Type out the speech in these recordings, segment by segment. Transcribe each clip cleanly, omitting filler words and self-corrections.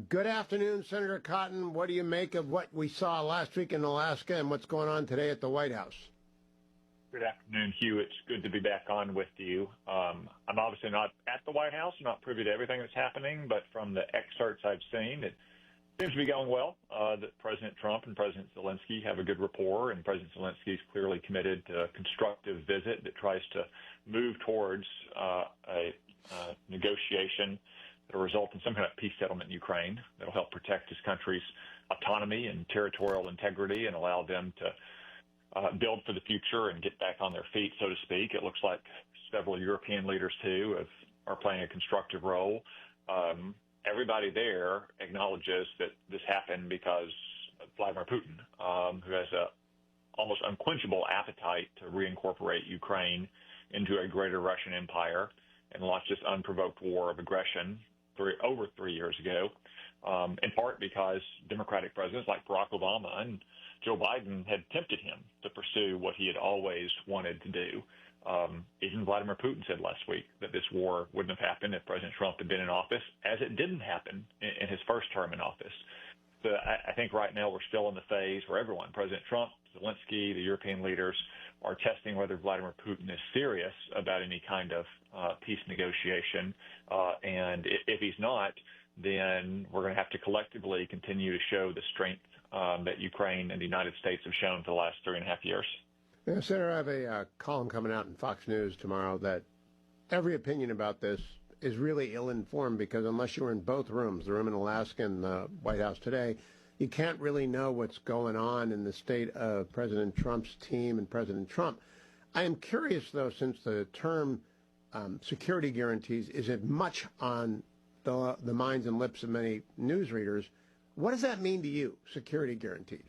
Good afternoon, Senator Cotton. What do you make of what we saw last week in Alaska and what's going on today at the White House? Good afternoon, Hugh. It's good to be back on with you. I'm obviously not at the White House, not privy to everything that's happening, but from the excerpts I've seen, it seems to be going well. That President Trump and President Zelensky have a good rapport, and President Zelensky is clearly committed to a constructive visit that tries to move towards a negotiation that will result in some kind of peace settlement in Ukraine that will help protect his country's autonomy and territorial integrity and allow them to build for the future and get back on their feet, so to speak. It looks like several European leaders, too, are playing a constructive role. Everybody there acknowledges that this happened because of Vladimir Putin, who has a almost unquenchable appetite to reincorporate Ukraine into a greater Russian empire and launch this unprovoked war of aggression over 3 years ago, in part because Democratic presidents like Barack Obama and Joe Biden had tempted him to pursue what he had always wanted to do. Even Vladimir Putin said last week that this war wouldn't have happened if President Trump had been in office, as it didn't happen in his first term in office. So I think right now we're still in the phase where everyone, President Trump, Zelensky, the European leaders, are testing whether Vladimir Putin is serious about any kind of peace negotiation. And if he's not, then we're going to have to collectively continue to show the strength that Ukraine and the United States have shown for the last 3.5 years. Yeah, Senator, I have a column coming out in Fox News tomorrow that every opinion about this is really ill-informed because unless you were in both rooms, the room in Alaska and the White House today, you can't really know what's going on in the state of President Trump's team and President Trump. I am curious, though, since the term security guarantees isn't much on the minds and lips of many newsreaders, what does that mean to you, security guarantees?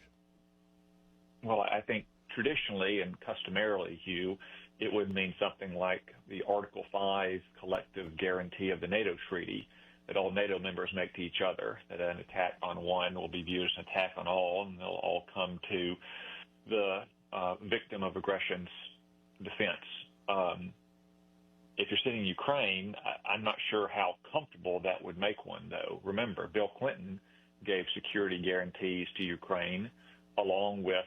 Well, I think traditionally and customarily, Hugh, it would mean something like the Article 5 collective guarantee of the NATO treaty that all NATO members make to each other, that an attack on one will be viewed as an attack on all, and they'll all come to the victim of aggression's defense. If you're sitting in Ukraine, I'm not sure how comfortable that would make one, though. Remember, Bill Clinton gave security guarantees to Ukraine along with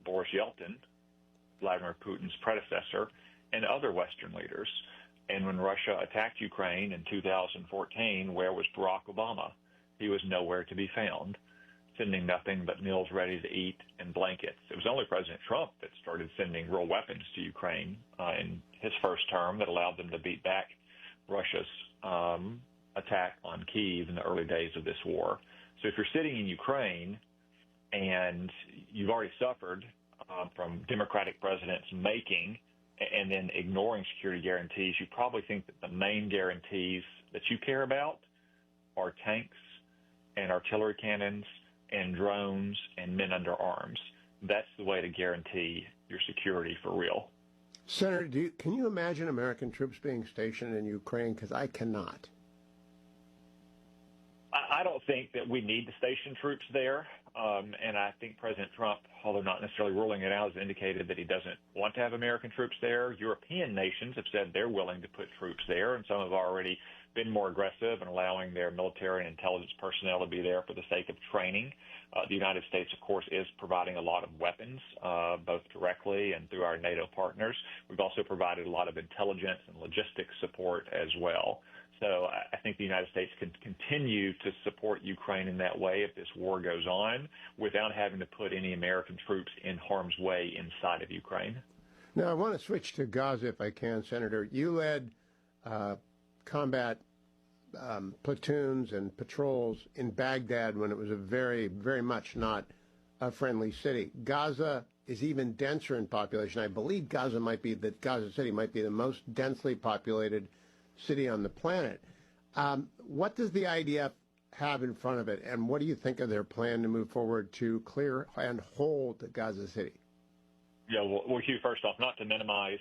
Boris Yeltsin, Vladimir Putin's predecessor, and other Western leaders. And when Russia attacked Ukraine in 2014, where was Barack Obama? He was nowhere to be found, sending nothing but meals ready to eat and blankets. It was only President Trump that started sending real weapons to Ukraine in his first term that allowed them to beat back Russia's attack on Kyiv in the early days of this war. So if you're sitting in Ukraine and you've already suffered from Democratic presidents making and then ignoring security guarantees, you probably think that the main guarantees that you care about are tanks and artillery cannons and drones and men under arms. That's the way to guarantee your security for real. Senator, can you imagine American troops being stationed in Ukraine? Because I cannot. I don't think that we need to station troops there. And I think President Trump, although not necessarily ruling it out, has indicated that he doesn't want to have American troops there. European nations have said they're willing to put troops there, and some have already been more aggressive in allowing their military and intelligence personnel to be there for the sake of training. The United States, of course, is providing a lot of weapons, both directly and through our NATO partners. We've also provided a lot of intelligence and logistics support as well. So I think the United States can continue to support Ukraine in that way if this war goes on without having to put any American troops in harm's way inside of Ukraine. Now, I want to switch to Gaza if I can, Senator. You led combat platoons and patrols in Baghdad when it was a very, very much not a friendly city. Gaza is even denser in population. I believe Gaza City might be the most densely populated city on the planet. What does the IDF have in front of it, and what do you think of their plan to move forward to clear and hold Gaza City? Yeah, well, Hugh, first off, not to minimize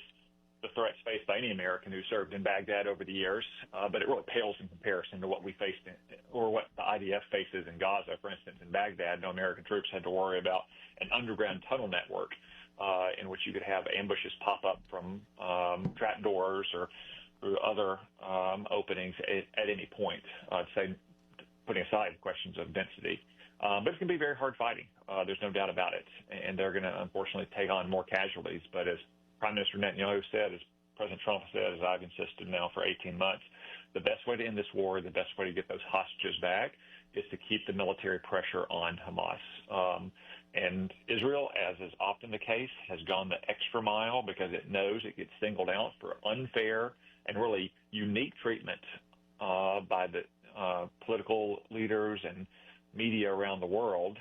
the threats faced by any American who served in Baghdad over the years, but it really pales in comparison to what we faced or what the IDF faces in Gaza. For instance, in Baghdad, no American troops had to worry about an underground tunnel network in which you could have ambushes pop up from trap doors or through other openings at any point. I'd say, to putting aside questions of density. But it's going to be very hard fighting. There's no doubt about it. And they're going to, unfortunately, take on more casualties. But as Prime Minister Netanyahu said, as President Trump said, as I've insisted now for 18 months, the best way to end this war, the best way to get those hostages back is to keep the military pressure on Hamas. And Israel, as is often the case, has gone the extra mile because it knows it gets singled out for unfair and really unique treatment by the political leaders and media around the world,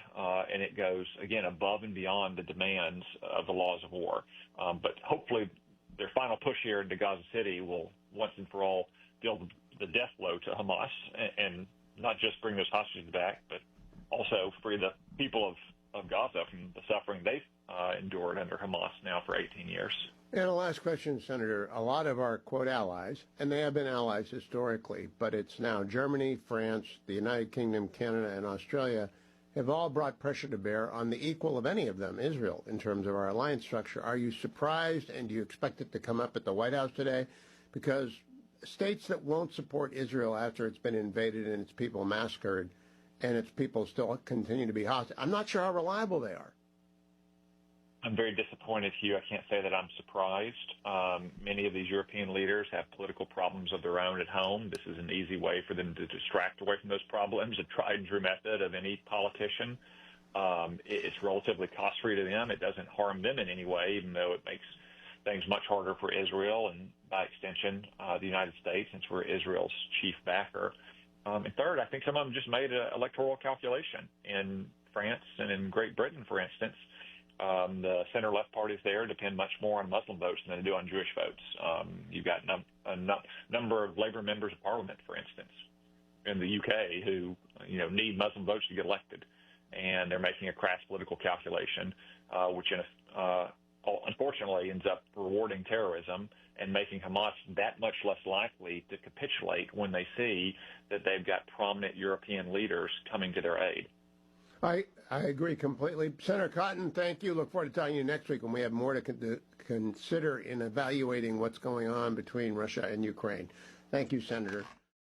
and it goes, again, above and beyond the demands of the laws of war. But hopefully their final push here into Gaza City will once and for all deal the death blow to Hamas and not just bring those hostages back, but also free the people of Gaza from the suffering they've endured under Hamas now for 18 years. And a last question, Senator. A lot of our, quote, allies, and they have been allies historically, but it's now Germany, France, the United Kingdom, Canada, and Australia, have all brought pressure to bear on the equal of any of them, Israel, in terms of our alliance structure. Are you surprised, and do you expect it to come up at the White House today? Because states that won't support Israel after it's been invaded and its people massacred and its people still continue to be hostile, I'm not sure how reliable they are. I'm very disappointed, Hugh. I can't say that I'm surprised. Many of these European leaders have political problems of their own at home. This is an easy way for them to distract away from those problems, a tried and true method of any politician. It's relatively cost-free to them. It doesn't harm them in any way, even though it makes things much harder for Israel and, by extension, the United States, since we're Israel's chief backer. And third, I think some of them just made an electoral calculation. In France and in Great Britain, for instance, the center-left parties there depend much more on Muslim votes than they do on Jewish votes. You've got a number of Labour members of Parliament, for instance, in the UK who need Muslim votes to get elected, and they're making a crass political calculation, which unfortunately ends up rewarding terrorism and making Hamas that much less likely to capitulate when they see that they've got prominent European leaders coming to their aid. I agree completely. Senator Cotton, thank you. Look forward to talking to you next week when we have more to consider in evaluating what's going on between Russia and Ukraine. Thank you, Senator.